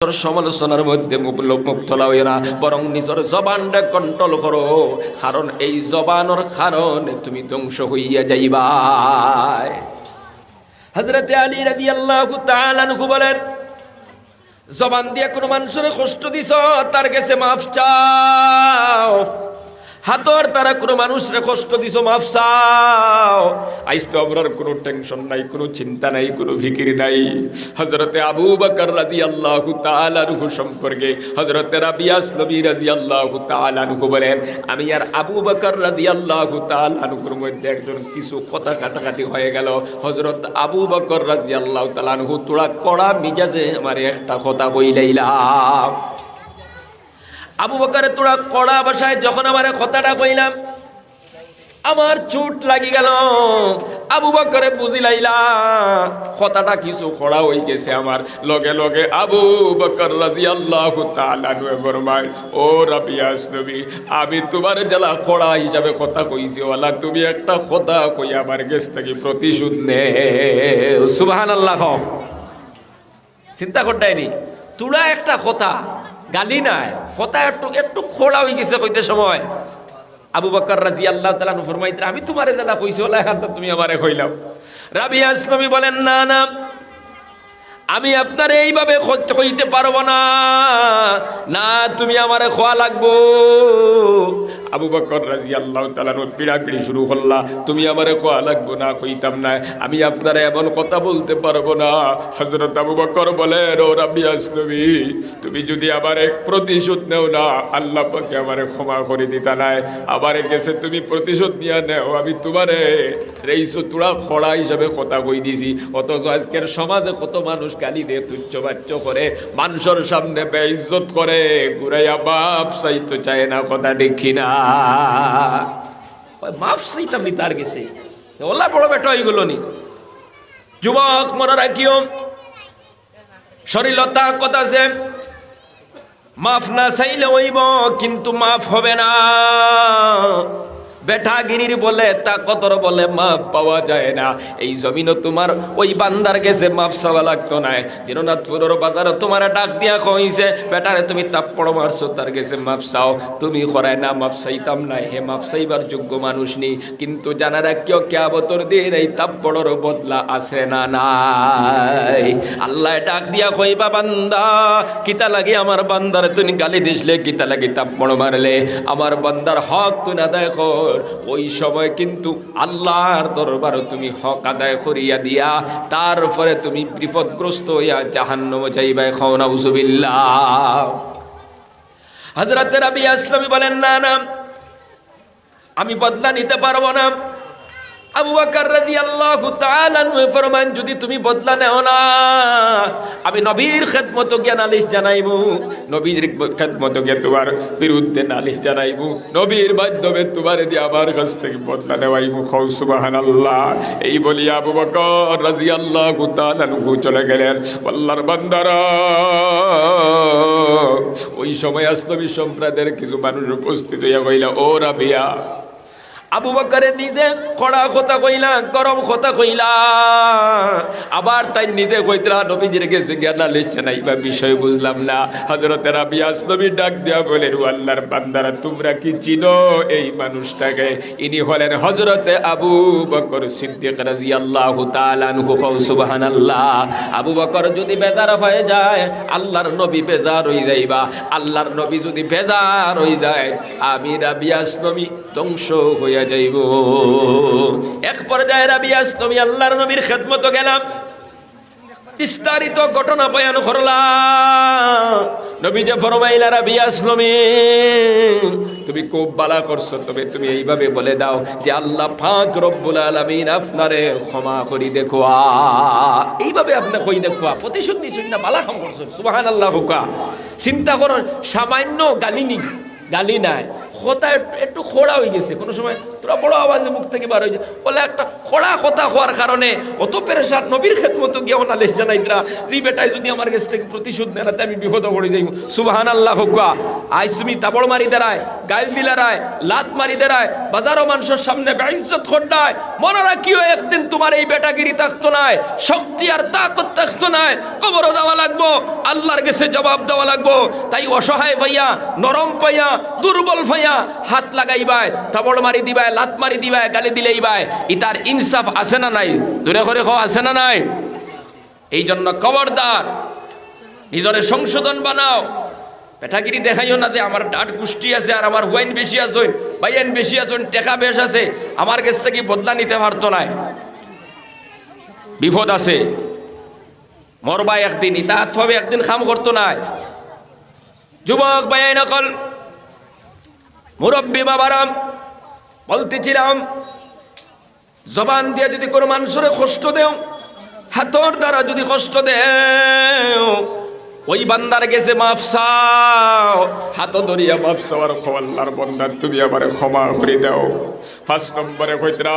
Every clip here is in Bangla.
সমালোচনার মধ্যে মুক্তলা হইও না, বরং নিজের জবানটা কন্ট্রোল করো, কারণ এই জবানের কারণে তুমি ধ্বংস হইয়া যাইবা। হযরতে আলী রাদিয়াল্লাহু তাআলা আনহু বলেন, জবান দিয়ে কোনো মানুষের কষ্ট দিছ, তার কাছে মাফ চাও। হাতর তারা কোনো মানুষের কষ্ট দিছ, মাফ চাও। আইস তো আমরার কোনো টেনশন নাই, কোনো চিন্তা নাই, কোনো ফিকির নাই। হযরতে আবু বকর রাদিয়াল্লাহু তাআলা আনহু সম্পর্কে হযরতে রাবিয়া আসলামী রাদিয়াল্লাহু তাআলা আনহু বলেন, আমি আর আবু বকর রাদিয়াল্লাহু তাআলা আনহুর মধ্যে একজন কিছু কথা কাটাকাটি হয়ে গেল। হযরত আবু বকর রাদিয়াল্লাহু তাআলা আনহু তোরা কড়া মিজাজে আমার একটা কথা কইলাইলাম। আবু বকরে তোরা কড়া ভাষায় যখন আমার কথাটা কইলাম, আমার চোট লাগি গেল। আবু বকরে বুঝিলাইলা কথাটা কিছু খড়া হয়ে গেছে আমার। লগে লগে আবু বকর রাদিয়াল্লাহু তাআলা আনহু ফরমায়, ও রাবিয়া আসলামী, আমি তোমার জেলা খড়া হিসাবে কথা কইছি, ওয়ালা তুমি একটা কথা কই আমার কাছ থেকে প্রতিশোধ নেও। সুবহানাল্লাহ। চিন্তা করতেনি তোরা একটা কথা গালি নাই, কথা একটু একটু খোড়া হয়ে গেছে কইতে সময়। আবু বকর রাদিয়াল্লাহু তাআলা আনহু ফরমাইতে, আমি তোমারে জেলা কইছি, ওলা এখন তুমি আমারে কইলাও। রাবিয়া আসলামী বলেন, না না, আমি আপনার এইভাবে কইতে পারবো না, না তুমি আমারে খোয়া লাগবো। আবু বকর রাদিয়াল্লাহু তাআলা পিড়াপিড়ি শুরু করলা, তুমি আমারে খোয়া লাগবো না, কইতাম না, আমি আপনারা এমন কথা বলতে পারবো না। হযরত আবু বকর বলেন, ও রাবিয়া আসলামী, তুমি যদি আমারে প্রতিশোধ নেও না, আল্লাহ পাকে আমারে ক্ষমা করে দিতা নাই, আমারে গেছে তুমি প্রতিশোধ নিয়ে নেও, আমি তোমারে রেইসো তোরা খড়া হিসাবে কথা কই দিছি। অথচ আজকের সমাজে কত মানুষ গালি দিয়ে তুচ্ছ বাচ্চ করে, মানুষের সামনে বেইজ্জত করে, ঘুরাইয়া বাপ চাইতে চায় না, কথা দেখি না। মাফ চাইতাম নি তার গেছে, ওলা বড় বেটা হইগুলো নি। যুবক মনে রাখিও, শরীরতা কথা আছে, মাফ না চাইলে হইব, কিন্তু মাফ হবে না। বেটাগিরির বলে তাকতর বলে মাপ পাওয়া যায় না। এই জমিনও তোমার ওই বান্দার গেছে মাপ চাওয়া লাগতো না। দিননাথপুরের বাজারে তোমার ডাক দিয়া কইছে, বেটারে তুমি তাপ্পড় মারছো, তার গেছে মাপ চাও। তুমি করায় না, মাপ চাইতাম না, হে মাপ চাইবার যোগ্য মানুষ নেই। কিন্তু জানা রাখিও, কিয়ামতের দিন এই তাপ্পড়ের বদলা আছে না নাই। আল্লাহ ডাক দিয়া কইবা, বান্দা কিতা লাগে আমার বান্দার তুমি গালি দিসলে, কিতা লাগে তাপ্পড় মারলে, আমার বান্দার হক তুই আদায় কর। ওই সময় কিন্তু আল্লাহর দরবারে তুমি হক আদায় করিয়া দিয়া তারপরে তুমি বিপদগ্রস্ত হইয়া জাহান্নামে যাইবা। নাউযুবিল্লাহ। হযরত রাবিয়া আসলামী বলেন, না না, আমি বদলা নিতে পারবো না। আবু বকর রাদিয়াল্লাহু তাআলা আনহু ফরমান, যদি তুমি বদলা নেও না, আমি নবীর খেদমত গিয়া নালিশ জানাইবো, নবীর খেদমত গিয়া তোমার বিরুদ্ধে নালিশ জানাইবো, নবীর মাধ্যমে তোমার দিয়ে আমার কাছ থেকে বদলা নেওয়াইবো। সুবহানাল্লাহ। এই বলি আবু বকর রাদিয়াল্লাহু তাআলা আনহু চলে গেলেন। আল্লাহর বান্দারা, ওই সময় আসলামী সম্প্রদায়ের কিছু মানুষ উপস্থিত হইয়া কইলা, ও রাবিয়া, আবু বকরের নিজে কড়া কথা কইলা, গরম কথা কইলা, আবার তাই নিজে কইতরা নবীজির কাছে জ্ঞান লিখছে না, এইবার বিষয় বুঝলাম না। হযরত রাবিয়া আসলামী ডাক দিয়া বলেন, ও আল্লাহর বান্দারা, তোমরা কি চিনো এই মানুষটাকে? ইনি হলেন হযরতে আবু বকর সিদ্দিক রাদিয়াল্লাহু তাআলা আনহু। সুবহানাল্লাহ। আবু বকর যদি বেজার হয়ে যায়, আল্লাহর নবী বেজার হয়ে যাইবা। আল্লাহর নবী যদি বেজার হয়ে যায়, আমি রাবিয়া আসলামী ধ্বংস হয়ে যাইব। এক পর্যায়ে রাবিয়া আসলামী আল্লাহর নবীর খেদমত গেলাম, বিস্তারিত ঘটনা বয়ান করলাম। নবী যে ফরমাইলা, রাবিয়া আসলামী, তুমি খুব বালা করছো, তবে তুমি এইভাবে বলে দাও যে আল্লাহ পাক রব্বুল আলামিন আপনারে ক্ষমা করি দেখো। এইভাবে আপনি কই দেখো, প্রতিশোধ নিছুন না, বালা কাম করছো। সুবহানাল্লাহ। চিন্তা করুন, সামান্য গালি নাই, কথা একটু খোড়া হয়ে গেছে। কোনো সময় তো পুরো বড় আওয়াজে মুখ থেকে বার হয়ে যায়। বলে একটা কড়া কথা হওয়ার কারণে অত পেরেশান নবীর খেদমত গিয়ে নালিশ জানাইতরা যে বেটাই যদি আমার কাছ থেকে প্রতিশোধ নেয় আমি বিপদ পড়ে যাই। সুবহানাল্লাহ হুকা। আজ তুমি তাবড় মারি দেরায়, গাইল দিলারায়, লাত মারি দেরায়, বাজারও মানুষের সামনে বেইজ্জত করডায়, মনে রাখিও একদিন তোমার এই বেটাগিরি থাকতো না, শক্তি আর তাকত থাকতো না, কবরও দেওয়া লাগবো, আল্লাহর কাছে জবাব দেওয়া লাগবো। তাই অসহায় ভাইয়া, নরম পাইয়া, দুর্বল ভাইয়া হাত লাগাইবাই, তাবড় মারি দিবাই, লাত মারি দিবাই, গালি দিলেইবাই, ইতার ইনসাফ আছে না নাই? দূরে করে খাও আছে না নাই? এই জন্য খবরদার নিজরে সংশোধন বানাও। পেটাগিরি দেখাইও না যে আমার ডাট গোষ্ঠী আছে আর আমার ওয়াইন বেশি আছেন, বাইন বেশি আছেন, টেকা বেশ আছে, আমার কাছ থেকে বদলা নিতে পারতো না। বিপদ আছে, মরবা একদিন, ইতা হবে একদিন খাম করতো না। যুবক বাইন নকল মুরব্বী বাবারাম বলতেছিলাম, জবান দিয়ে যদি কোনো মানুষের কষ্ট দেও, হাতর দ্বারা যদি কষ্ট দেও, ওই বান্দার গেছে মাফ চাও, হাত ধরিয়া মাফ চাওয়ার আল্লাহর বান্দার তুমি আবার ক্ষমা করে দাও। 5 নম্বরে কইতরা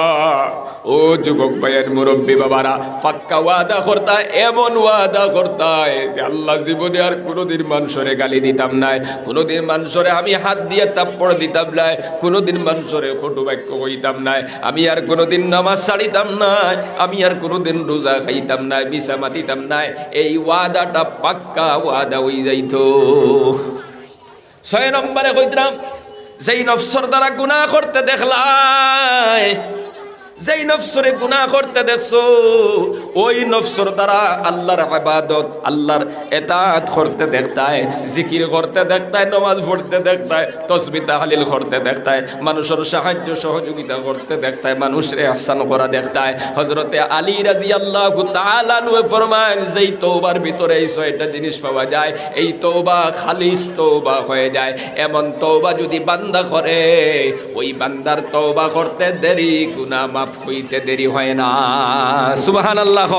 ও যুবক ভাইয়ের মুরব্বী বাবারা, পাক্কা ওয়াদা করতা, এমন ওয়াদা করতা যে আল্লাহ জীবনে আর কোনোদিন মানুষরে গালি দিতাম নাই, কোনোদিন মানুষরে আমি হাত দিয়ে তাপ্পড় দিতাম নাই, কোনোদিন মানুষরে কটু বাক্য কইতাম নাই, আমি আর কোনোদিন নামাজ ছাড়িতাম নাই, আমি আর কোনোদিন রোজা খাইতাম নাই, মিছা মাতিতাম নাই। এই ওয়াদাটা পাক্কা ওয়াদা হই যাইতো। 6 নম্বরে কইতাম, যেই নফসর দ্বারা গুনাহ করতে দেখলাই, যেই নফসরে গুনাহ করতে দেখছো, ওই নফসর দ্বারা আল্লাহর ইবাদত, আল্লাহর ইতাআত করতে দেখতায়, জিকির করতে দেখতায়, নামাজ পড়তে দেখতায়, তাসবিহ তাহলিল করতে দেখতায়, মানুষের সাহায্য সহযোগিতা করতে দেখতায়, মানুষের ইহসান করা দেখতায়। হযরতে আলী রাদিয়াল্লাহু তাআলা আনহু ফরমান, যেই তওবার ভিতরে এই 6টা জিনিস পাওয়া যায়, এই তওবা খালিস তওবা হয়ে যায়। এমন তওবা যদি বান্দা করে, ওই বান্দার তওবা করতে দেরি, গুনাহ মাফ হইতে দেরি হয় না। সুবহানাল্লাহ।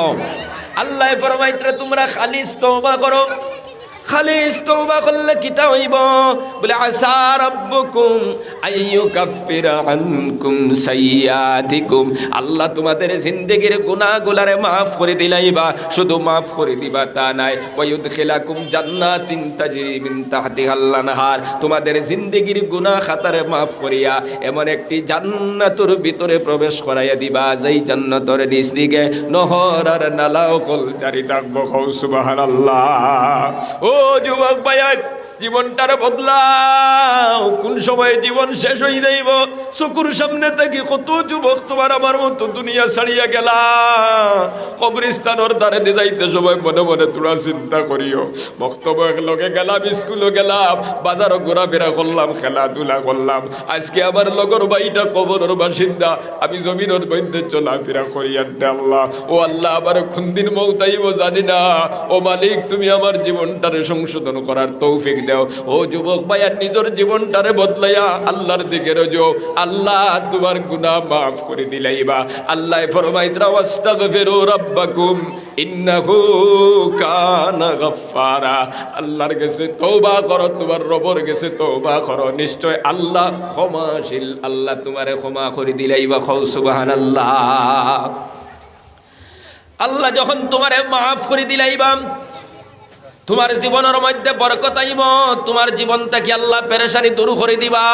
আল্লাহ ফরমাইতে তোমরা খালিস তওবা করো। খালিস তওবা করলে কিতা হইব? বলে আসা রাব্বুকুম আইয়ুকাফিরা আনকুম সাইয়্যাতিকুম, আল্লাহ তোমাদের জিন্দেগীর গুনাহগুলারে মাফ করে দিলাইবা। শুধু মাফ করে দিবা তা নাই, ওয়া ইউদখিলাকুম জান্নাতিন তাজরি মিন তাহতিহাল আনহার, তোমাদের জিন্দেগীর গুনাহ খাতারে মাফ করিয়া এমন একটি জান্নাতের ভিতরে প্রবেশ করাইয়া দিবা, যেই জান্নাতের নিচ দিকে নহর আর নালাও কল জারি থাকবো। সুবহানাল্লাহ। ও যুবক ভাইয়া, জীবনটারে বদলাও। কোন সময় জীবন শেষ হয়ে যাইব, চকুর সামনে থেকে কত যুবক তোমার আমার মতো দুনিয়া ছাড়িয়া গেলা। কবরস্থানের দ্বারে দিয়ে যাইতে সময় মনে মনে তোরা চিন্তা করিও, বক্তব্য লগে গেলাম, স্কুলে গেলাম, বাজারও ঘোরাফেরা করলাম, খেলাধুলা করলাম, আজকে আমার লগর ভাইটা কবরের বাসিন্দা, আমি জমিনের মধ্যে চলাফেরা করি। আল্লাহ, ও আল্লাহ, আমার কোন দিন মৌত আইব জানি না। ও মালিক, তুমি আমার জীবনটারে সংশোধন করার তৌফিক দাও। ও যুবক ভাইয়া, নিজের জীবনটারে বদলাইয়া আল্লাহর দিকে রোজো, আল্লাহ তোমার গুনাহ মাফ করে দিলাইবা। আল্লাহ ফরমাইতরা ওয়াস্তাগফিরু রাব্বাকুম ইন্নাহু কানা গাফফারা, আল্লাহর কাছে তওবা করো, তোমার রবের কাছে তওবা করো, নিশ্চয় আল্লাহ ক্ষমাশীল, আল্লাহ তোমারে ক্ষমা করে দিলাইবা। সুবহানাল্লাহ। আল্লাহ যখন তোমারে মাফ করে দিলাইবা, তোমার জীবনের মধ্যে বরকত আইব, তোমার জীবনটা কি আল্লাহ পেরেশানি দূর করে দিবা।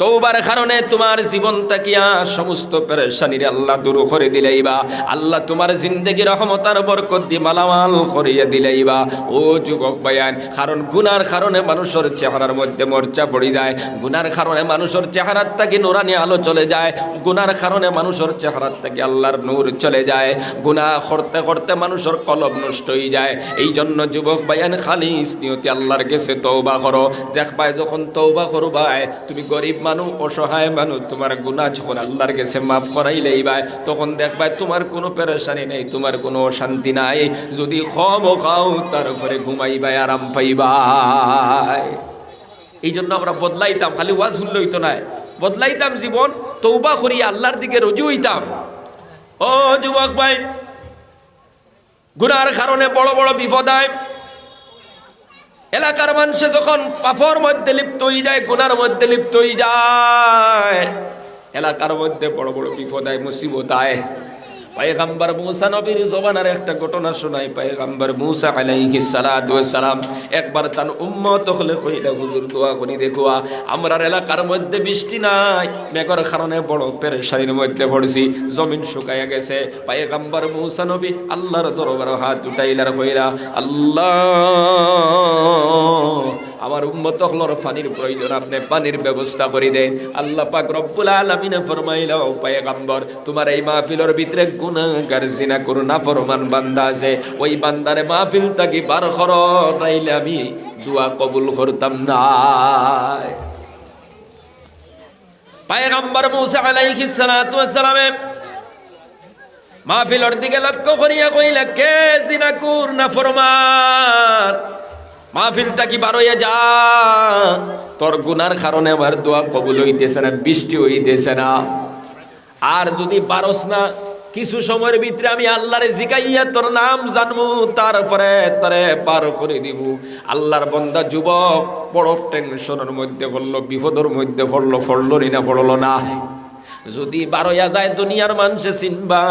তওবার কারণে তোমার জীবনটা কি সমস্ত পেরেশানিরে আল্লাহ দূর করে দিলাইবা। আল্লাহ তোমার জিন্দেগি রহমতার বরকত দিয়ে মালামাল করিয়া দিলাইবা। ও যুবক ভাইয়ান, কারণ গুনার কারণে মানুষের চেহারার মধ্যে মরচা পড়ে যায়, গুনার কারণে মানুষের চেহারার থেকে নুরানি আলো চলে যায়, গুনার কারণে মানুষের চেহারার থেকে আল্লাহর নূর চলে যায়, গুনাহ করতে করতে মানুষের কলব নষ্ট হয়ে যায়। এই জন্য যুবক ভাইয়ান, খালিস নিয়তে আল্লাহর কাছে তওবা করো। দেখবাই যখন তওবা করবাই, তুমি গরিব মানুষ, অসহায় মানুষ, তোমার গুনাহ যখন আল্লাহর কাছে মাফ করাইলেইবাই, তখন দেখবাই তোমার কোনো পেরেশানি নেই, তোমার কোনো অশান্তি নাই। যদি ক্ষমা খাও, তারপরে ঘুমাইবাই, আরাম পাইবাই। এই জন্য আমরা বদলাইতাম, খালি ওয়াজ হুল্ল হইতো না, বদলাইতাম জীবন, তওবা করিয়া আল্লাহর দিকে রুজু হইতাম। ও যুবক ভাই, গুনার কারণে বড় বড় বিপদ হয়। এলাকার মানুষে যখন পাপর মধ্যে লিপ্ত হয়ে যায়, গুনার মধ্যে লিপ্ত হয়ে যায়, এলাকার মধ্যে বড় বড় বিপদ আয়, মুসিবত আয়। পয়গম্বর মূসা নবীর জবানের একটা ঘটনা শোনাই। পয়গম্বর মূসা আলাইহিস সালাতু ওয়াস সালাম একবার তার উম্মত হলে কইলা, হুজুর দোয়া করি দেখো, আমরার এলাকার মধ্যে বৃষ্টি নাই, মেঘের কারণে বড় পেরেশানির মধ্যে পড়ছি, জমিন শুকায়া গেছে। পয়গম্বর মূসা নবী আল্লাহর দরবারে হাত উঠাইলার কইলা, আল্লাহ আমার উম্মত হলর পানির প্রয়োজন, আপনি পানির ব্যবস্থা করে দেন। আল্লাহ পাক রব্বুল আলামিন ফরমাইলা, ও পয়গম্বর তোমার এই মাহফিলের ভিতরে গুনাহগার জিনা করো নাফরমান বান্দা আছে, ওই বান্দারে মাহফিল থাকি বার করো, নাইলে আমি দোয়া কবুল করতাম না। পয়গম্বর মূসা আলাইহিস সালাতু ওয়াস সালাম মাহফিলের দিকে লক্ষ্য করিয়া কইলা, কে জিনাকুর নাফরমান, মাহফিল থাকি বার হইয়া যা, তোর গুনার কারণে আমার দোয়া কবুল হইতেছে না, বৃষ্টি হইতেছে না। আর যদি পারস না, কিছু সময়ের ভিতরে আমি আল্লাহরে জিগাইয়া তোর নাম জানবো, তারপরে তোরে পার করে দিব। আল্লাহর বান্দা যুবক বড় টেনশনের মধ্যে পড়লো, বিপদের মধ্যে পড়লো, না পড়লো না। যদি বারোয়া যায় দুনিয়ার মানুষে চিনবা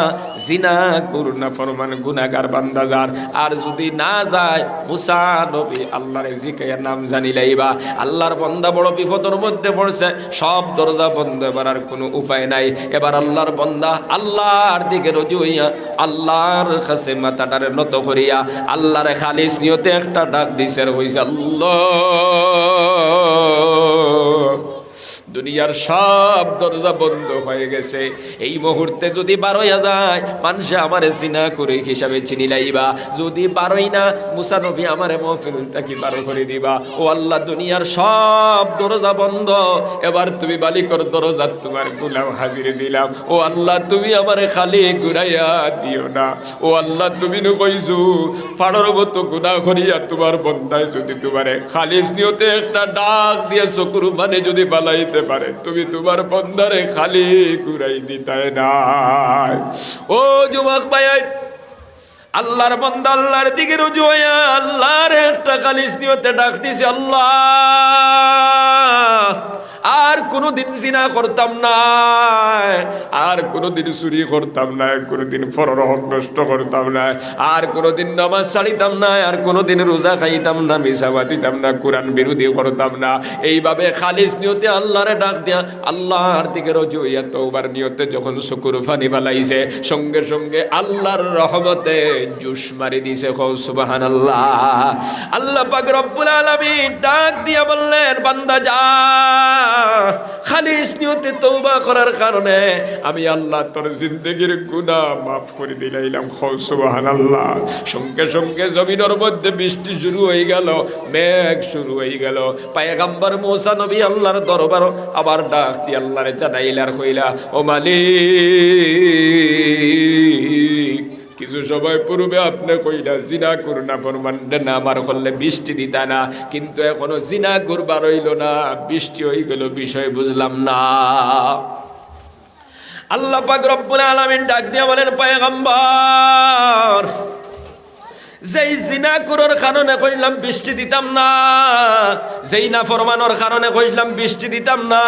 জিনা করুনা ফরমান গুনাহগার বান্দা যার। আর যদি না যায়, মুসা নবী আল্লাহরে জিকাইয়া নাম জানি লাইবা। আল্লাহর বান্দা বড় বিপদের মধ্যে পড়ছে, সব দরজা বন্ধ, এবার আর কোনো উপায় নাই। এবার আল্লাহর বান্দা আল্লাহর দিকে রুজু হইয়া আল্লাহর কাছে মাথাটারে নত করিয়া আল্লাহরে খালিস নিয়তে একটা ডাক দিছে, হইছে আল্লাহ। দুনিয়ার সব দরজা বন্ধ হয়ে গেছে, এই মুহূর্তে যদি বারোয়া যায়, মানুষে আমারে জিনা করে হিসাবে চিনি লাইবা। যদি বারোই না, মুসা নবী আমারে মাহফিলটা কি বারো করে দিবা। ও আল্লাহ, দুনিয়ার সব দরজা বন্ধ, এবার তুমি বালিকর দরজা তোমার গুনাহ হাজির দিলাম। ও আল্লাহ, তুমি আমারে খালি ঘুরাইয়া দিও না। ও আল্লাহ, তুমি নু কইছো পাড়র মতো গুনাহ করিয়া তোমার বন্দায় যদি তোমারে খালিস নিয়তে একটা ডাক দিয়ে চকুর মানে যদি বালাইতে পারে, তুমি তোমার বন্দারে খালি ঘুরাই দিতে নাই। ও যুবক ভাই, আল্লাহর বান্দা আল্লাহর দিকে রুজু হইয়া আল্লাহর একটা খালিস নিয়তে ডাক দিছে, আল্লাহ আর কোনদিন জিনা করতাম না, আর কোনদিন চুরি করতাম না, কোনদিন পরের হক নষ্ট করতাম না, আর কোনদিন নামাজ ছাড়িতাম না, আর কোনদিন রোজা খাইতাম না, মিছাবাদ দিতাম না, কোরআন বিরোধী করতাম না। এইভাবে খালিস নিয়তে আল্লাহরে ডাক দিয়া আল্লাহর দিকে রুজু হইয়া তওবার নিয়তে যখন চকুর পানি বালাইছে, সঙ্গে সঙ্গে আল্লাহর রহমতে জুস মারি দিছে। সুবহানাল্লাহ। আল্লাহ পাক রব্বুল আলামিন ডাক দিয়া বললেন, বান্দা যা, খালিস নিয়তে তওবা করার কারণে আমি আল্লাহ তোর জিন্দেগির গুনাহ মাফ করে দিলাম। সুবহানাল্লাহ। সঙ্গে সঙ্গে জমিনের মধ্যে বৃষ্টি শুরু হয়ে গেল, মেঘ শুরু হয়ে গেল। পয়গম্বর মূসা নবী আল্লাহর দরবার আবার ডাক দিয়ে আল্লাহরে জানাইলার কইলা, ও মালিক, কিছু সময় পূর্বে আপনি কইলা জিনা করুনা ফরমানডে না আমার করলে বৃষ্টি দিতা না, কিন্তু এখনো জিনা করবার হইল না, বৃষ্টি হয়ে গেল, বিষয় বুঝলাম না। আল্লাহ পাক রব্বুল আলামিন ডাক দিয়া বলেন, পয়গম্বর, যেই জিনা করার কারণে কইলাম বৃষ্টি দিতাম না, যেই না ফরমানোর কারণে কইলাম বৃষ্টি দিতাম না,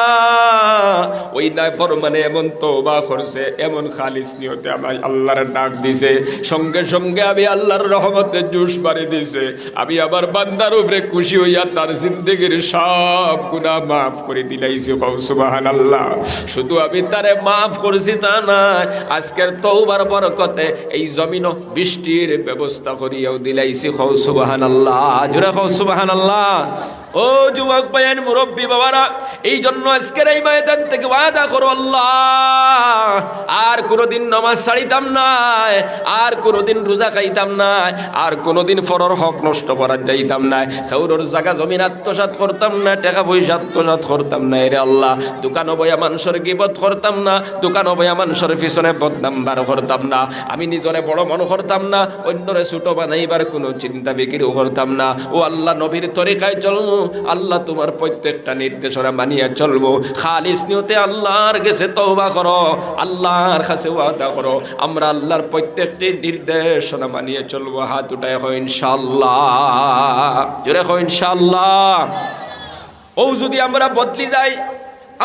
ওই না ফরমানে এমন তওবা করছে, এমন খালিস নিয়তে আমার আল্লাহর ডাক দিছে, সঙ্গে সঙ্গে আমি আল্লাহর রহমতে জুস মারি দিছে। আমি আবার বান্দার উপরে খুশি হইয়া তার জিন্দেগির সব গুনাহ মাফ করে দিলাইছি। সুবহানাল্লাহ। শুধু আমি তারে মাফ করছি তা না, আজকের তওবার বরকতে এই জমিনও বৃষ্টির ব্যবস্থা করি দিলাইছি। সুবহানাল্লাহ। জোরে সুবহানাল্লাহ। ও যুবক ভাইয়ের মুরব্বী বাবারা, এই জন্য আজকের এই ময়দান থেকে ওয়াদা করো, আল্লাহ আর কোনোদিন নামাজ ছাড়িতাম না, আর কোনোদিন রোজা খাইতাম না, আর কোনোদিন পরের হক নষ্ট করার যাইতাম না, কারোর জায়গা জমিন আত্মসাৎ করতাম না, টাকা পয়সা আত্মসাৎ করতাম না। এরে আল্লাহ, দোকানো বইয়া মানুষের গিবত করতাম না, দোকানো বইয়া মানুষের পিছনে বদনাম বার করতাম না, আমি নিজরে বড় মনে করতাম না, অন্যরে ছোট বানাইবার কোনো চিন্তা বিক্রিও করতাম না। ও আল্লাহ, নবীর তরিকায় চলমু, আল্লাহ তোমার প্রত্যেকটা নির্দেশনা মানিয়ে চলবো। খালিস নিয়তে আল্লাহর কাছে তওবা করো, আল্লাহর কাছে ওয়াদা করো আমরা আল্লাহর প্রত্যেকটি নির্দেশনা মানিয়ে চলবো। হাত উঠায় হয় ইনশাআল্লাহ, জোরে হয় ইনশাআল্লাহ। ও যদি আমরা বদলি যাই,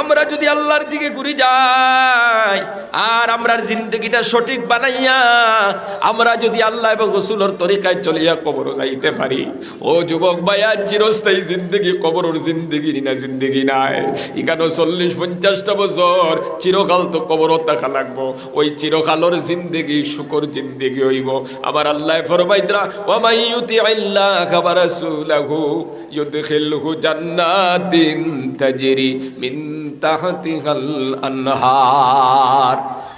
আমরা যদি আল্লাহর দিকে ঘুরে যাই, আর আমরার জিন্দগিটা সঠিক বানাইয়া আমরা যদি আল্লাহ এবং রাসূলের তরিকায় চলিয়া কবর যাইতে পারি, ও যুবক ভাইয়া, চিরস্থায়ী জিন্দগি কবরের জিন্দগি না, জিন্দগি নাই। এখানে 40-50টা বছর চিরকাল তো কবর থাকা লাগবো। ওই চিরকালের জিন্দগি শুকর জিন্দগি হইব। আমার আল্লাহ ফরমাইতরা, ওয়া মান ইউতিইল্লাহা ওয়া রাসূলাহু ইউদখিলহু জান্নাতিন তাজরি মিন তাহতিহাল আনহার।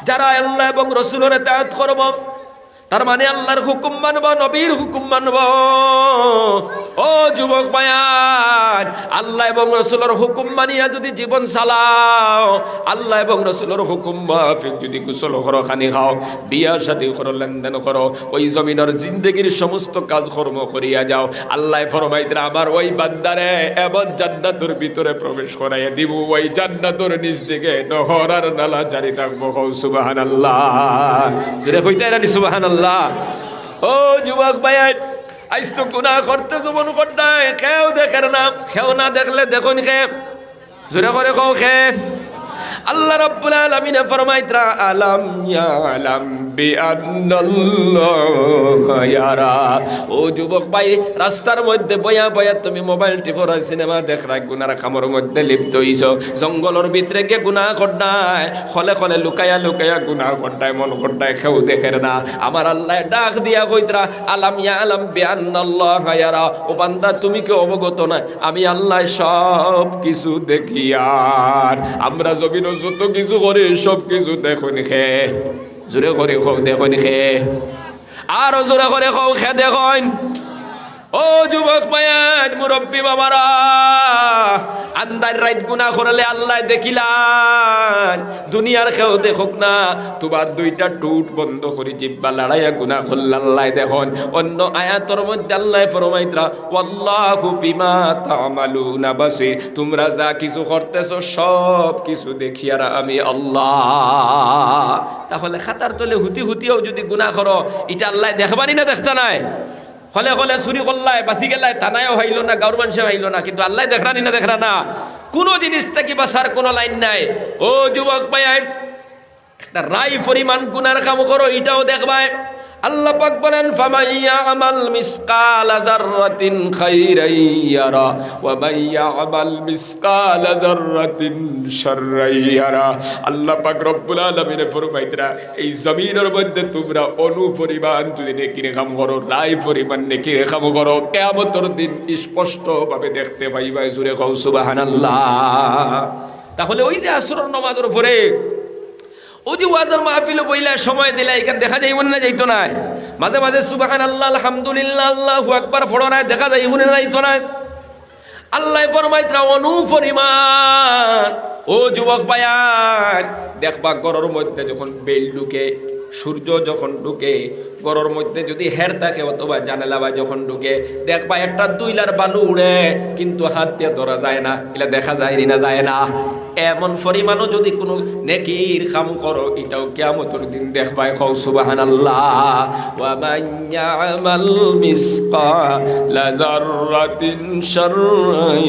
যারা আল্লাহ এবং রাসূলের ইতাআত করব, তার মানে আল্লাহর হুকুম মানব, নবীর হুকুম মানব। ও যুবক ভাইয়ান, আল্লাহ এবং রাসূলের হুকুম মানিয়া যদি জীবন চালাও, আল্লাহ এবং রাসূলের হুকুম মাফিক যদি গোসল করো, খানি খাও, বিয়া শাদী করো, লেনদেন করো, ওই জমিনের জিন্দেগির সমস্ত কাজ কর্ম করিয়া যাও, আল্লাহ ফরমাইতরা আমার ওই বান্দারে এমন জান্নাতের ভিতরে প্রবেশ করাইয়া দিব, ওই জান্নাতের নিচ দিকে নহর আর নালা জারি থাকবো। সুবহানাল্লাহ, জোরে কইতে না সুবহানাল্লাহ। ও যুবক ভাইয়ান, আইস তো গুনাহ করতেছো মন করতাই, কেউ দেখে না, কেউ না দেখলে দেখুন কে, জোরে করে কও কে। আল্লাহ রাব্বুল আলামিন ফরমাইতরা, আলাম ইয়ালাম বিআন্নাল্লাহা ইয়ারা। ও যুবক ভাই, রাস্তার মধ্যে বয়া বয়া তুমি মোবাইল টিপর, সিনেমা দেখ, গুনার কামর মধ্যে লিপ্ত হইছো, জঙ্গলের ভিতরে গিয়ে গুনাহ করতাই, খলে খলে লুকায়া লুকায়া গুনাহ করতাই, মন করতাই, কেউ দেখে না। আমার আল্লাহ ডাক দিয়া কইতরা, আলাম ইয়ালাম বিআন্নাল্লাহা ইয়ারা। ও বান্দা, তুমি কি অবগত না আমি আল্লাহ সব কিছু দেখি। আর আমরা জমিন যত কিছু করে সব কিছু দেখুন খে, জোরে করে খাও দেখুন খে, আর জোরে করে খাও খে দেখুন। ও যুবক ভাইয়ান, মুরব্বী বাবারা, আন্দার রাত গুনাহ করলে আল্লাহ দেখিলাম, দুনিয়ার কেউ দেখুক না, তোমার দুইটা টুট বন্ধ করে জিব্বা লড়াইয়া গুনাহ করলে আল্লাহ দেখুন। অন্য আয়াতের মধ্যে আল্লাহ ফরমাইতরা, ওয়াল্লাহু বিমা তা'মালুনা বাসীর, তোমরা যা কিছু করতেছো সব কিছু দেখি আর আমি আল্লাহ। তাহলে খাতার তলে হুতি হুতিও যদি গুনাহ করো, এটা আল্লাহ দেখবানি না দেখতা নাই? হলে হলে চুরি করলাই, বাঁচি গেলাই, থানায়ও হইল না, গাঁর মানুষে হইল না, কিন্তু আল্লাহ দেখরানি না দেখরা না, কোনো জিনিস থেকে বাঁচার কোনো লাইন নাই। ও যুবক ভাই, একটা রাই পরিমাণ গুনার কাম করো, এটাও দেখবাই। আল্লাহ পাক বলেন, ফামান ইয়ামাল মিসকালা যাররাতিন খাইরান ইয়ারা ওয়া মান ইয়ামাল মিসকালা যাররাতিন শাররান ইয়ারা। আল্লাহ পাক রব্বুল আলামিন ফরমাইতরা, এই জমিনের মধ্যে তোমরা অনুপরিমাণ যদি নেকির কাম করো, রাই পরিমাণ নেকির কাম করো, কিয়ামতের দিন স্পষ্ট ভাবে দেখতে পাইবা। জোরে কও সুবহানাল্লাহ। তাহলে ওই যে আসরের নামাজের পরে ও যে ওয়াজের মাহফিলে বইলা সময় দিলা, এখানে দেখা যাইব না যাইতো না? মাঝে মাঝে সুবহানাল্লাহ, আলহামদুলিল্লাহ, আল্লাহু আকবার পড়ো না, দেখা যাইব না যাইতো না? আল্লাহ ফরমাইতরা অনুপরিমাণ। ও যুবক ভাইয়ান, দেখবা ঘরের মধ্যে যখন বেল ঢুকে, সূর্য যখন ঢুকে, ঘরের মধ্যে যদি হের থাকে অথবা জানালা বা যখন ঢুকে, দেখবা একটা দুইলার বালু উড়ে, কিন্তু হাত দিয়ে ধরা যায় না, এটা দেখা যায় না, যায় না। এমন পরিমাণও যদি কোনো নেকির কাম করো, এটাও কিয়ামতের দিন দেখবাই। কও সুবহানাল্লাহ। ওয়া মান ইয়ামাল মিসকালা যাররাতিন শাররান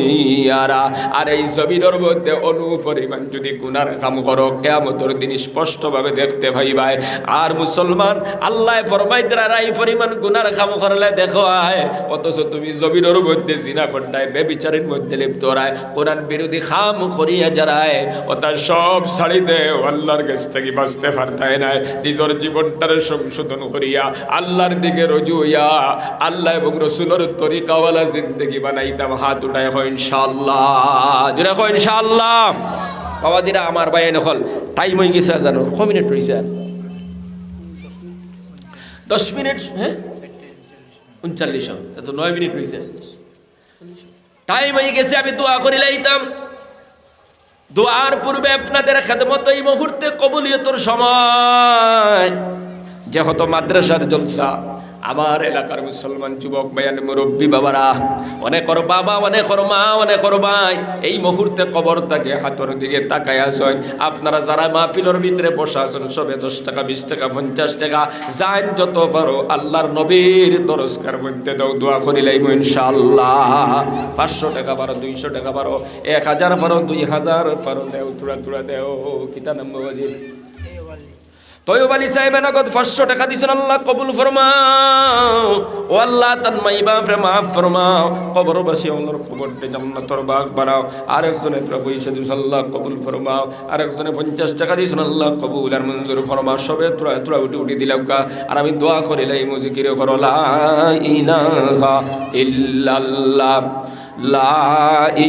ইয়ারা। আর এই জমিনের মধ্যে অনুপরিমাণ যদি গুনার কাম করো, কিয়ামতের দিন স্পষ্টভাবে দেখতে পাইবাই। আর মুসলমান, আল্লাহ ফরমাইতরা, এই পরিমাণ গুনার কাম করলে দেখো আয়, অথচ তুমি জমিনের মধ্যে জিনা করতাই, বেবিচারের মধ্যে লিপ্ত রায়, কোরআন বিরোধী কাম করিয়া যারা ওটা সব ছাড়ি দে, আল্লাহর কাছ থেকে বাঁচতে পারতাই না। নিজের জীবনটারে সংশোধন করিয়া আল্লাহর দিকে রুজু হইয়া আল্লাহ এবং রাসূলের তরিকাওয়ালা জিন্দেগি বানাইতাম। হাত উঠায় হয় ইনশাআল্লাহ, জোরে হয় ইনশাআল্লাহ। বাবা দিরা, আমার ভাই নকল টাইম হয়ে গেছে, জানো ক মিনিট রয়েছে? 10 মিনিট, হ্যাঁ 39, তো 9 মিনিট রয়েছে, টাইম হয়ে গেছে। আমি দোয়া করে লাইতাম, দোয়ার পূর্বে আপনাদের খেদমত এই মুহূর্তে কবুলিয়তের সময়। যেহেতু মাদ্রাসার জলসা, আমার এলাকার মুসলমান যুবক ভাইয়ান মুরব্বী বাবারা, অনেকর বাবা, অনেকর মা, অনেকর ভাই এই মুহূর্তে কবর থেকে হাতর দিকে তাকায় আছেন। আপনারা যারা মাহফিলের ভিতরে বসা আছেন সবে 10 টাকা 20 টাকা 50 টাকা যান যত পারো আল্লাহর নবীর দরজকার মধ্যে দাও, দোয়া করিলাইম ইনশাআল্লাহ। 500 টাকা পারো, 200 টাকা পারো, 1000 পারো, 2000 পারো, দেও তুরা তুরা দেও। কিতা নাম বাবাজি? তয়ব আলী সাহেব নগদ 500 টাকা দিছেন, আল্লাহ কবুল ফরমাও। ও আল্লাহ তান মাই বাপরে মাফ ফরমাও, কবরবাসী আল্লাহর কবরকে জান্নাতের বাগ বানাও। আরেকজনে প্রভু ঈশা দিছেন, আল্লাহ কবুল ফরমাও। আরেকজনে 50 টাকা দিছেন, আল্লাহ কবুল আর মঞ্জুর ফরমাও। সবে তুরা তুরা উঠি দিলাম কা। আর আমি দোয়া করিলাই মুজিকির করো লা ইলাহা ইল্লাল্লাহ, লা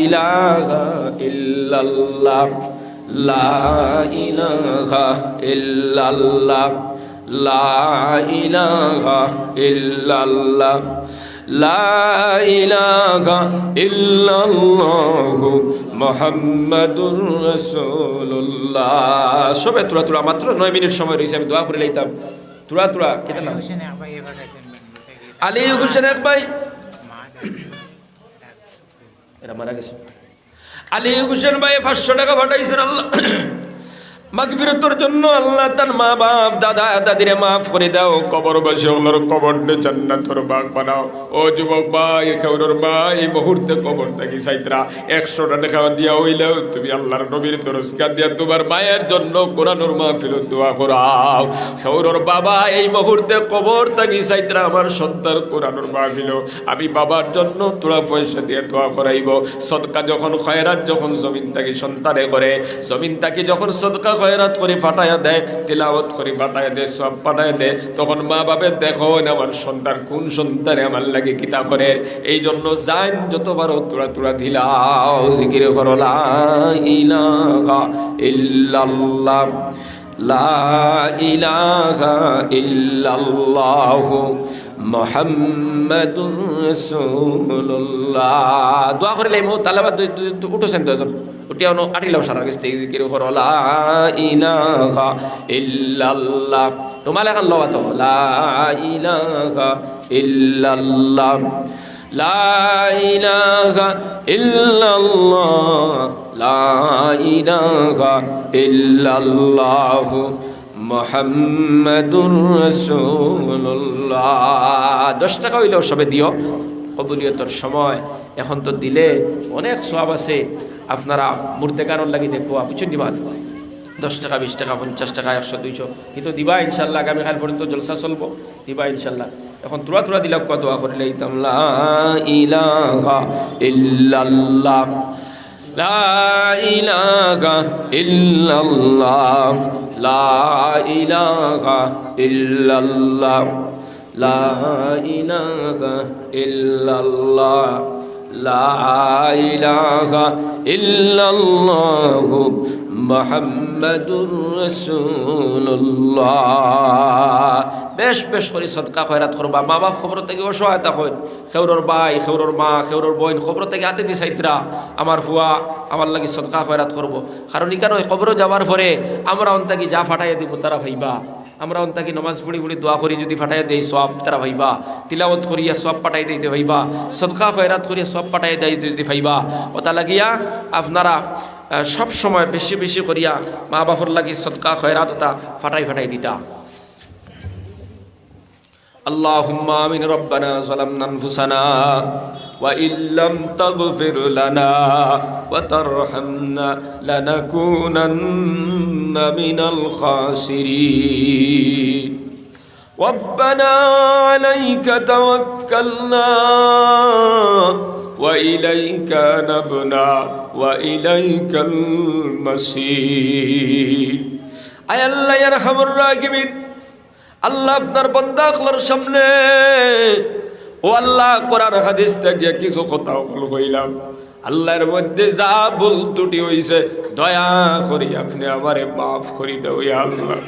ইলাহা ইল্লাল্লাহ, লা ইলাহা ইল্লাল্লাহ, লা ইলাহা ইল্লাল্লাহ, লা ইলাহা ইল্লাল্লাহু মুহাম্মাদুর রাসূলুল্লাহ। সবে তুরা তুরা মাত্র 9 মিনিট সময় রয়েছে, আমি দোয়া করে লইতাম। তুরা তুরা কেটে না আলী হোসেন এক ভাই, এরা মারা গেছে। আলী হোসেন ভাই 500 টাকা পাঠাইছেন, আল্লাহ মাগফিরাতের জন্য। আল্লাহ তার মা বাপ দাদা দাদিরে মাফ করে দাও, কবরবাসী আল্লাহর কবরকে জান্নাতের বাগ বানাও। ও যুবক ভাই, খেউরের ভাই, এই মুহূর্তে কবর থেকে সাইতরা 100 টাকা দিয়া হইলেও তুমি আল্লাহর নবীর দরজগাহ দিয়া তোমার মায়ের জন্য কোরআনের মাহফিলে দোয়া করাও। খেউরের বাবা, এই মুহূর্তে কবর থেকে সাইতরা আমার সন্তান কোরআনের মাহফিল, আমি বাবার জন্য তোরা পয়সা দিয়ে দোয়া করাইব। সদকা যখন খয়রাত যখন জমিন থেকে সন্তানে করে, জমিন থেকে যখন সদকা খয়রাত করে ফাটাইয়া দেয়, তিলাওয়াত করে ফাটাইয়া দেয়, সব ফাটাইয়া দেয়, তখন মা বাবা দেখো আমার সন্তান কোন সন্তানে আমার লাগে কিতা করে। এই জন্য যান যত পারো তোরা তোরা দিলাও, জিকির করো লা ইলাহা ইল্লাল্লাহ, লা ইলাহা ইল্লাল্লাহু মুহাম্মাদুর রাসূলুল্লাহ। দোয়া করে লাইমো তালাবাদ উঠোছেন তো একজন উঠিয়া আটিলাও সারা গেছে, জিকির করো লা ইলাহা ইল্লাল্লাহ। তোমার এখন লওয়া তো লা ইলাহা ইল্লাল্লাহ, লা ইলাহা ইল্লাল্লাহ, লা ইলাহা ইল্লাল্লাহু মুহাম্মাদুর রাসূলুল্লাহ। 10 টাকা হইলেও সবে দিও, কবুলিয়তের সময় এখন তো দিলে অনেক সওয়াব আছে। আপনারা মূর্তে কারণ লাগি দেখবো বুঝছেন দিবা 10 টাকা 20 টাকা 50 টাকা 100 200 কিন্তু দিবা ইনশাআল্লাহ। আগামীকাল পর্যন্ত জলসা চলবো, দিবা ইনশাআল্লাহ। এখন তুরা তুরা দিলাম কত দোয়া করে লইতাম লা ইলাহা ইল্লাল্লাহ, লা ইলাহা ইল্লাল্লাহ, লা ইলাহা ইল্লাল্লাহ, লা ইলাহা ইল্লাল্লাহ, লা ইলাহা ইল্লাল্লাহু মুহাম্মাদুর রাসূলুল্লাহ। বেশ বেশ করে সদকা খয়রাত করবা। মা বাপ খবর থেকে অসহায়তা হয়, খেউরর ভাই খেউরর মা খেউরর বোন খবর থেকে হাতে দি সাইতরা আমার ফুয়া আমার লাগি সদকা খয়রাত করবো। কারণ ইকানো খবরও যাওয়ার পরে আমরা অন্তাকি যা ফাটাইয়া দিব তারা ভাইবা, আমরা অন্তাকি নমাজ পড়ি পড়ি দোয়া করি যদি ফাটাইয়া দেই সব তারা ভাইবা, তিলাওয়াত করিয়া সব পাঠাই দিতে ভাইবা, সদকা খয়রাত করিয়া সব পাঠাই দেয় যদি ভাইবা। ওটা লাগিয়া আপনারা সব সময় বেশি বেশি করিয়া মা বাপর লাগি সদকা খয়রাত ওটা ফাটাই ফাটাই দিতা। আল্লাহুম্মা আমিন। রব্বানা যালামনা আনফুসানা ওয়া ইল্লাম তাগফির লানা ওয়া তারহামনা লানাকুনান্না মিনাল খাসিরিন। রব্বানা আলাইকা তাওয়াক্কালনা ওয়া ইলাইকা নাবনা ওয়া ইলাইকাল মাসির। আয় আল্লাহ ইয়া আরহামুর রাহিমিন, আল্লাহ আপনার বান্দা আখলার সামনে ও আল্লাহ কোরআন হাদিস থেকে কিছু কথা কইলাম, আল্লাহর মধ্যে যা ভুল ত্রুটি হইছে দয়া করি আপনি আমারে মাফ করি দাও ইয়া আল্লাহ।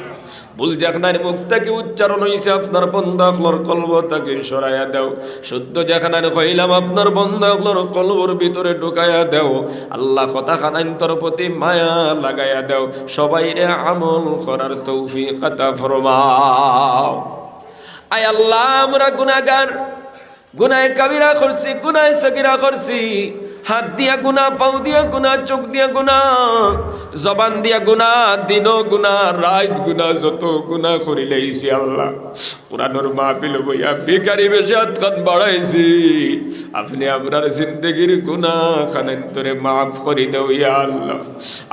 ভুল যেখানে মুখ থেকে উচ্চারণ হইছে আপনার বান্দা আখলার কলবটাকে সরাইয়া দাও, শুদ্ধ যেখানে কইলাম আপনার বান্দা আখলার কলবর ভিতরে ঢুকাইয়া দাও আল্লাহ। কথা খানান্তর প্রতি মায়া লাগাইয়া দাও, সবাইরে আমল করার তৌফিক আতা ফরমাও। আয় আল্লাহ আমরা গুনাহগার, গুনাহে কাবিরা করছি, গুনাহে সগীরা করছি, হাত দিয়া গুনাহ, পাও দিয়া গুনাহ, চোখ দিয়া গুনাহ, জবান দিয়া গুনাহ, দিনও গুনাহ, রাত গুনাহ, যত গুনাহ করি লাইছি আল্লাহ। কোরআনের মাহফিল বইয়া ভিখারি বেশে হাতখান বাড়াইছি, আপনি আমরার জিন্দগির গুনাহ খানেন তোরে মাফ করি দাও ইয়া আল্লাহ।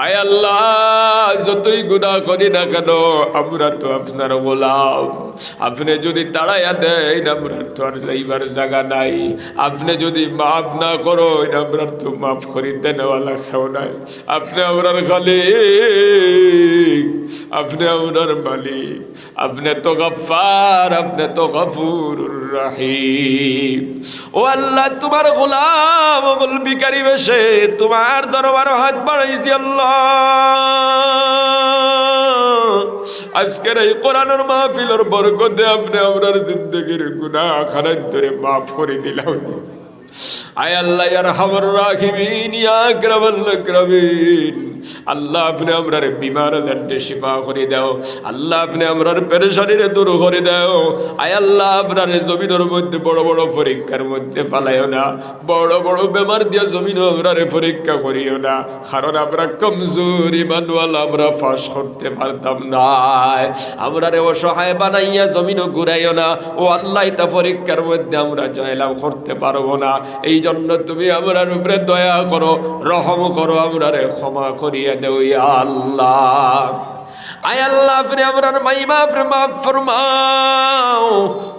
আয় আল্লাহ যতই গুনাহ করি না কেন আমরা তো আপনার গোলাম, আপনি যদি তাড়াইয়া দেন আমরা তো আর যাইবার জায়গা নাই, আপনি যদি মাফ না করো আমরা তো মাফ করি দেনওয়ালা কেউ নাই। আপনি আমরার খালিক, আপনি আমরার মালিক, আপনি তো গফফার, আপনি তো গফুরুর রহিম। ও আল্লাহ তোমার গোলাম ওগুল ভিখারি বেশে তোমার দরবার হাত বাড়াইছি আল্লাহ। আজকের এই কোরআনের মাহফিলের বরকতে আপনি আমরার জিন্দগির গুনাহ খানান ধরে মাফ করে দিলাম। আয় আল্লাহ ইয়া আরহামার রাহিমিন ইয়া আকরামাল আকরামিন, আল্লাহ আপনি আমরার বিমার জানতে শিফা করে দাও, আল্লাহ আপনি আমরার পেরেশানিরে দূর করে দাও। আয় আল্লাহ আপনার জমিনের মধ্যে বড় বড় পরীক্ষার মধ্যে ফালাইও না, বড় বড় বেমার দিয়া জমিনও আমরারে পরীক্ষা করিও না, কারণ আমরা কমজোর ইমানওয়ালা, আমরা ফাঁস করতে পারতাম না। আমরারে অসহায় বানাইয়া জমিনও ঘুরাইও না, ও আল্লাহ তা পরীক্ষার মধ্যে আমরা জয়লাভ করতে পারবো না। এই জন্য তুমি আমরার উপরে দয়া করো, রহম করো, আমরারে ক্ষমা করিয়া দেও ইয়া আল্লাহ। আয় আল্লাহ আপনি আমরার মাফ ফরমাও।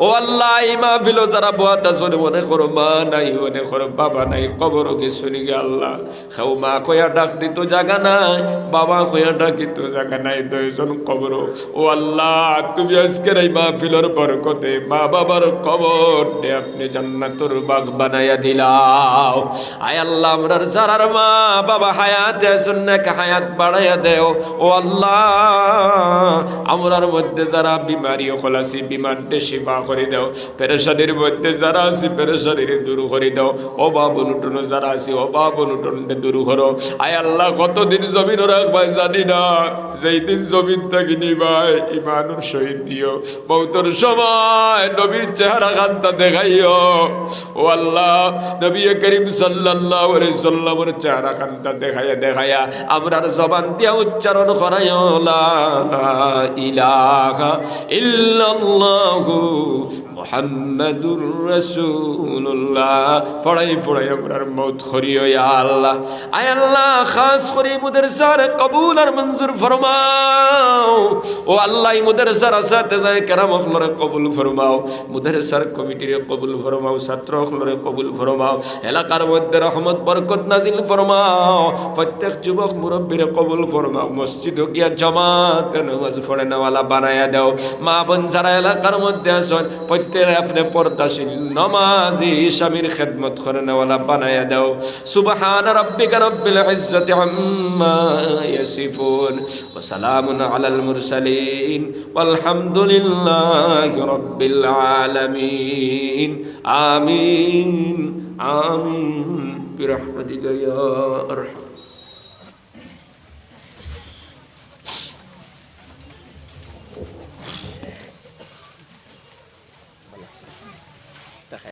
ও আল্লাহ এই মাহফিল যারা বয়াতা শুনে মনে করো মা নাই, মনে করো বাবা নাই, কবর কিছু নিগে আল্লাহ খাও, মা কইয়া ডাক দিত জায়গা নাই, বাবা কইয়া ডাকিত জায়গা নাই, দুইজন কবর। ও আল্লাহ তুমি আজকের এই মাহফিলের বরকতে মা বাবার কবর আপনি জান্নাতুর বাগ বানাইয়া দিলাও। আয় আল্লাহ আমরার যারার মা বাবা হায়াতে আছেন নাকি হায়াত বাড়াইয়া দেও। ও আল্লাহ আমরার মধ্যে যারা বিমারি হল আছি বিমারটে শিফা করে দাও, পেরেশানির মধ্যে যারা আছি পেরেশানির দূর করে দাও, অভাব অনুটন যারা আছি অভাব অনুটনটা দূর করো। আয় আল্লাহ কতদিন জমিন রাখবাই জানি না, যেই দিন জমিন থাকি নিবাই ইমানুর শহীদ দিও, মৌতর সময় নবীর চেহারা খান্তা দেখাইও। ও আল্লাহ নবী করিম সাল্লাল্লাহু আলাইহি সাল্লামের চেহারা খান্তা দেখাইয়া আমরার জবান দিয়া উচ্চারণ করাইও লা ইলাহা ইল্লাল্লাহু মুহাম্মাদুর রাসূলুল্লাহ পড়াই আমরার মওত করিও ইয়া আল্লাহ। আয় আল্লাহ খাস করে মুদরসার কবুল আর মঞ্জুর ফরমাও। ও আল্লাহ মুদরসার সাথে যায় کرام হলরে কবুল ফরমাও, মুদরসার কমিটিরে কবুল ফরমাও, ছাত্র হলরে কবুল ফরমাও, এলাকার মধ্যে রহমত বরকত নাজিল ফরমাও, প্রত্যেক যুবক মুরব্বিরে কবুল ফরমাও, মসজিদ গিয়া জামাত নামাজ পড়ে নেওয়ালা বানায়া দাও। মা বোন যারা এলাকার মধ্যে আসেন প্রত্যেকে আপনি পর্দাশীল নামাজি স্বামীর খেদমত করে নেওয়ালা বানায়া দাও। সুবহান রাব্বিকা রাব্বিল ইজ্জাতি আম্মা ইয়াসিফুন ওয়া সালামুন আলাল মুরসালিন ওয়ালহামদুলিল্লাহি রাব্বিল আলামিন। আমিন আমিন বিরহমাতিকা ইয়া আরহাম।